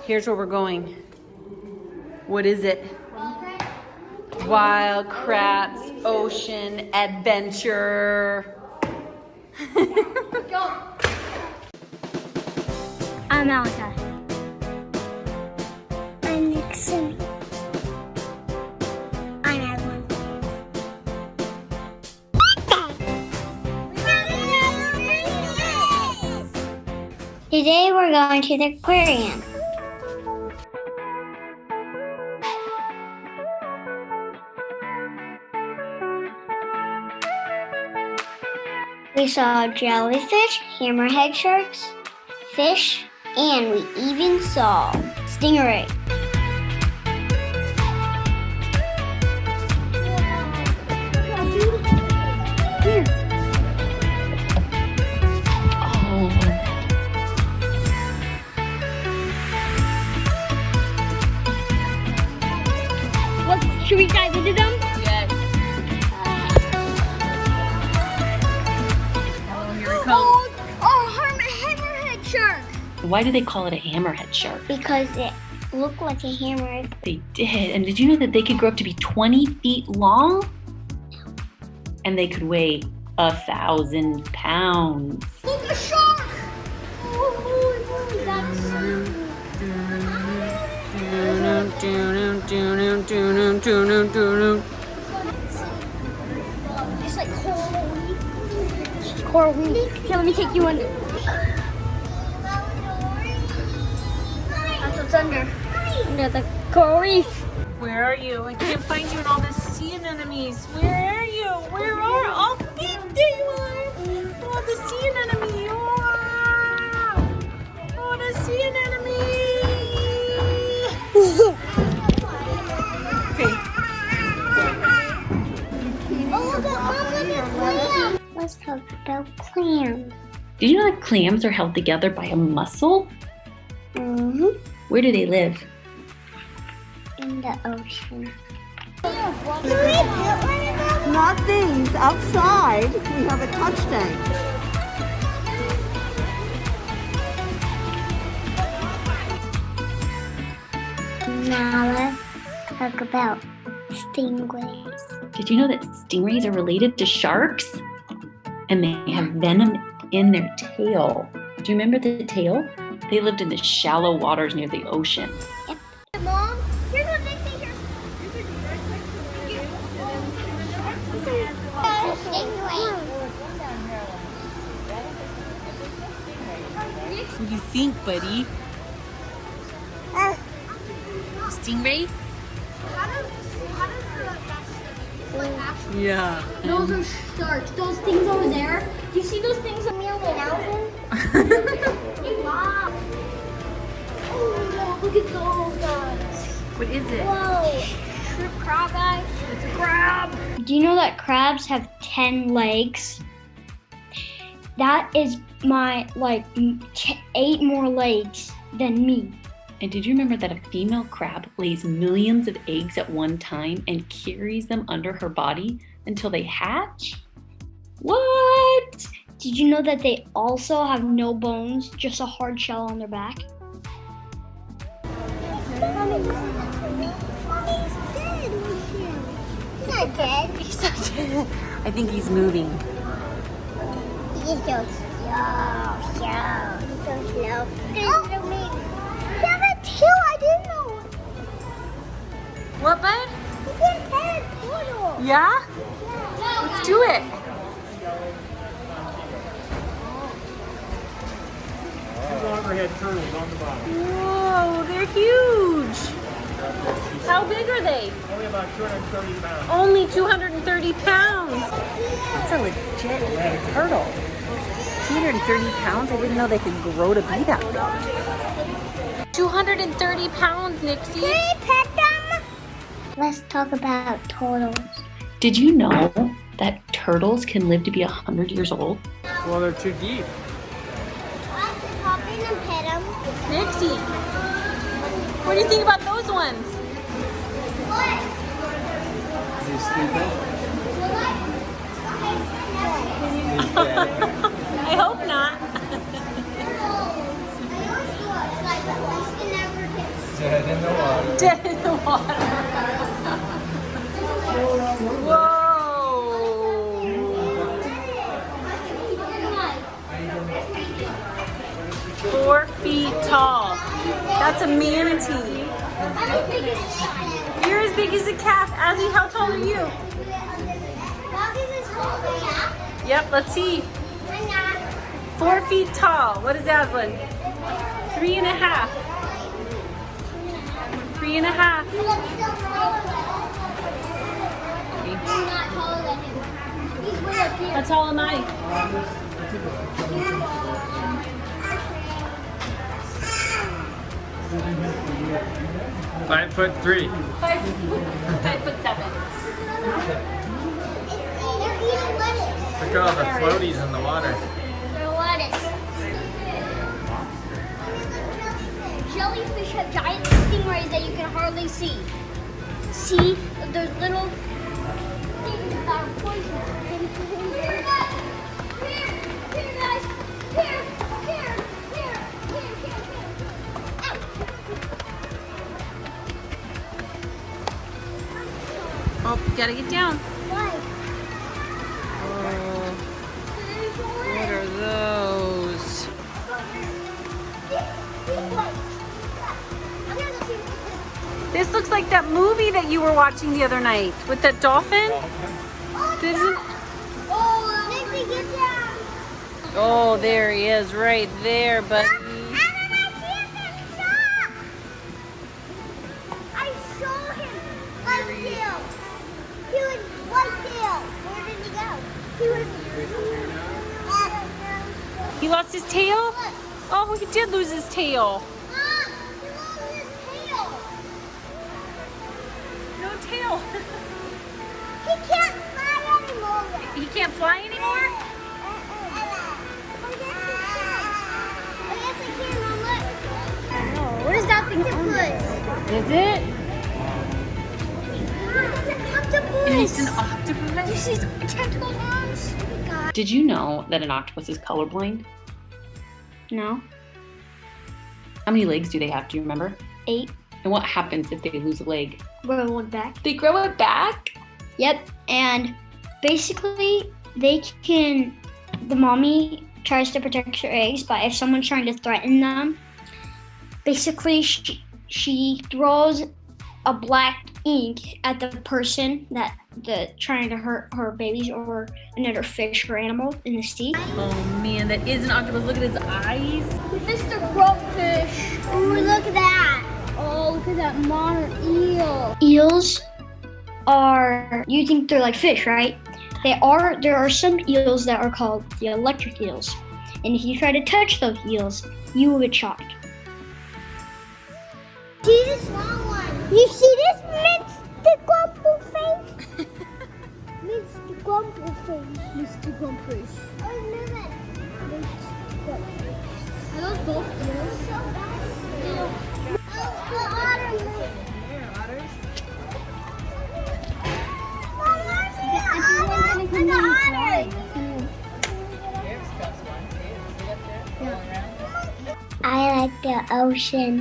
Here's where we're going. What is it? Wild Kratts Ocean Adventure. Go. I'm Alka. I'm Nixon. I'm Evelyn. Today we're going to the aquarium. We saw jellyfish, hammerhead sharks, fish, and we even saw stingray. Here. Oh. Should we dive into them? Yes. Oh, here we come. Hammerhead shark. Why do they call it a hammerhead shark? Because it looked like a hammer. They did. And did you know that they could grow up to be 20 feet long? And they could weigh 1,000 pounds. Look, a shark! Oh, that's so it's like coral reef. Here, let me take you under. That's what's under the coral reef. Where are you? I can't find you in all the sea anemones. Where are you? Where are all there you are? Oh, the sea anemone. Oh, the sea anemone. Okay. Let's talk about clams. Did you know that clams are held together by a muscle? Mm-hmm. Where do they live? In the ocean. Not things. Outside, we have a touch tank. Now let's talk about stingrays. Did you know that stingrays are related to sharks? And they have venom in their tail. Do you remember the tail? They lived in the shallow waters near the ocean. Yep. Mom, here's what they say here. What do you think, buddy? Stingray? Yeah. Those are sharks. Those things over there. Do you see those things a million thousand? Wow. Oh, look at those guys. What is it? Whoa. Shrimp crab, guys. It's a crab. Do you know that crabs have 10 legs? That is my, 8 more legs than me. And did you remember that a female crab lays millions of eggs at one time and carries them under her body until they hatch? What? Did you know that they also have no bones, just a hard shell on their back? Mommy's dead. He's not dead. He's not dead. I think he's moving. He's so slow. I didn't know. What, bud? You can pet a turtle. Yeah? Let's do it. Two loggerhead turtles on the bottom. Whoa, they're huge. How big are they? Only about 230 pounds. Only 230 pounds. That's a legit turtle. 230 pounds? I didn't know they could grow to be that big. 230 pounds, Nixie. Can I pet them? Let's talk about turtles. Did you know that turtles can live to be 100 years old? Well, they're too deep. I can hop in and pet them. Nixie, what do you think about those ones? What? Is he sleeping? I hope not. I always do it. Like, we can never get Dead in the water. Dead in the water. Whoa. 4 feet tall. That's a manatee. You're as big as a calf. Azzy, how tall are you? Yep, let's see. 4 feet tall. What is Aslan? 3.5. 3.5. How tall am I? 5'3". 5'7". Look at all the floaties in the water. Jellyfish have giant stingrays that you can hardly see. See, those little things that are poisonous. Here, guys! Here, guys! Here! Oh, you gotta get down. Why? Oh, what are those? This looks like that movie that you were watching the other night with that dolphin. Oh, there he is, right there, buddy. I saw him like tail. He was white tail. Where did he go? He was. He lost his tail? Oh, he did lose his tail. He lost his tail. No tail. He can't fly anymore. He can't fly anymore? What is that thing called? Is it? It's an octopus. It's an octopus. You see his tentacle arms? Oh my God. Did you know that an octopus is colorblind? No. How many legs do they have? Do you remember? 8. And what happens if they lose a leg? Roll it back. They grow it back? Yep. And basically, the mommy tries to protect her eggs, but if someone's trying to threaten them, basically she throws a black ink at the person trying to hurt her babies or another fish or animal in the sea. Oh man, that is an octopus. Look at his eyes. Mr. Grumpfish. Oh, look at that. Oh, look at that modern eel. Eels you think they're like fish, right? There are some eels that are called the electric eels. And if you try to touch those eels, you will get shocked. See this small one? You see this Mr. Grumpfish? Mr. Grumpfish. Mr. Grumpfish. Oh, look at Are those both eels? The otters. I like the ocean.